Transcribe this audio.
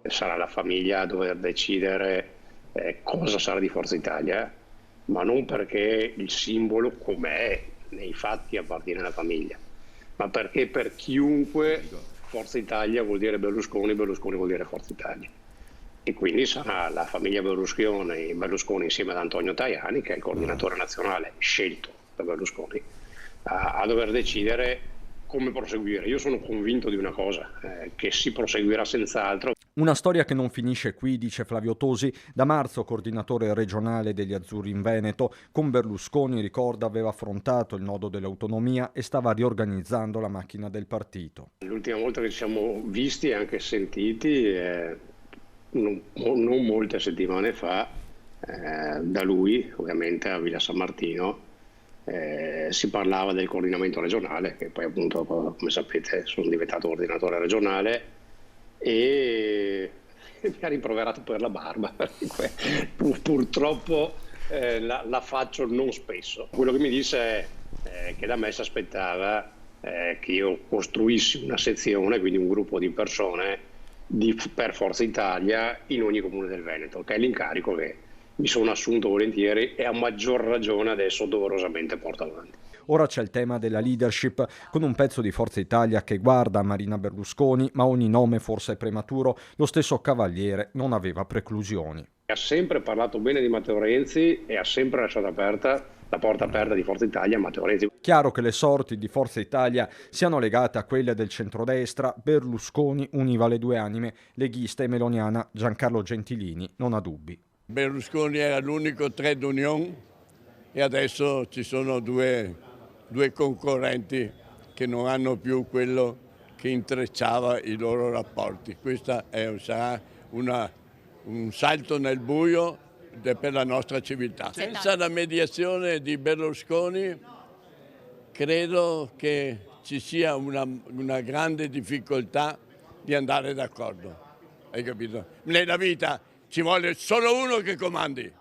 Sarà la famiglia a dover decidere cosa sarà di Forza Italia, ma non perché il simbolo com'è nei fatti appartiene alla famiglia, ma perché per chiunque Forza Italia vuol dire Berlusconi, Berlusconi vuol dire Forza Italia. E quindi sarà la famiglia Berlusconi insieme ad Antonio Tajani, che è il coordinatore nazionale scelto da Berlusconi, a dover decidere come proseguire. Io sono convinto di una cosa, che si proseguirà senz'altro. Una storia che non finisce qui, dice Flavio Tosi, da marzo coordinatore regionale degli Azzurri in Veneto. Con Berlusconi, ricorda, aveva affrontato il nodo dell'autonomia e stava riorganizzando la macchina del partito. L'ultima volta che ci siamo visti e anche sentiti, non molte settimane fa, da lui, ovviamente a Villa San Martino, si parlava del coordinamento regionale, che poi appunto, come sapete, sono diventato coordinatore regionale e mi ha rimproverato per la barba. Purtroppo la faccio non spesso. Quello che mi disse è che da me si aspettava che io costruissi una sezione, quindi un gruppo di persone per Forza Italia in ogni comune del Veneto, che è l'incarico che mi sono assunto volentieri e a maggior ragione adesso doverosamente porto avanti. Ora c'è il tema della leadership, con un pezzo di Forza Italia che guarda a Marina Berlusconi, ma ogni nome forse è prematuro. Lo stesso Cavaliere non aveva preclusioni. Ha sempre parlato bene di Matteo Renzi e ha sempre lasciato aperta la porta aperta di Forza Italia a Matteo Renzi. Chiaro che le sorti di Forza Italia siano legate a quelle del centrodestra. Berlusconi univa le due anime, leghista e meloniana. Giancarlo Gentilini non ha dubbi. Berlusconi era l'unico trade union e adesso ci sono due concorrenti che non hanno più quello che intrecciava i loro rapporti. Questo sarà un salto nel buio per la nostra civiltà. Senza la mediazione di Berlusconi credo che ci sia una grande difficoltà di andare d'accordo. Hai capito? Nella vita ci vuole solo uno che comandi.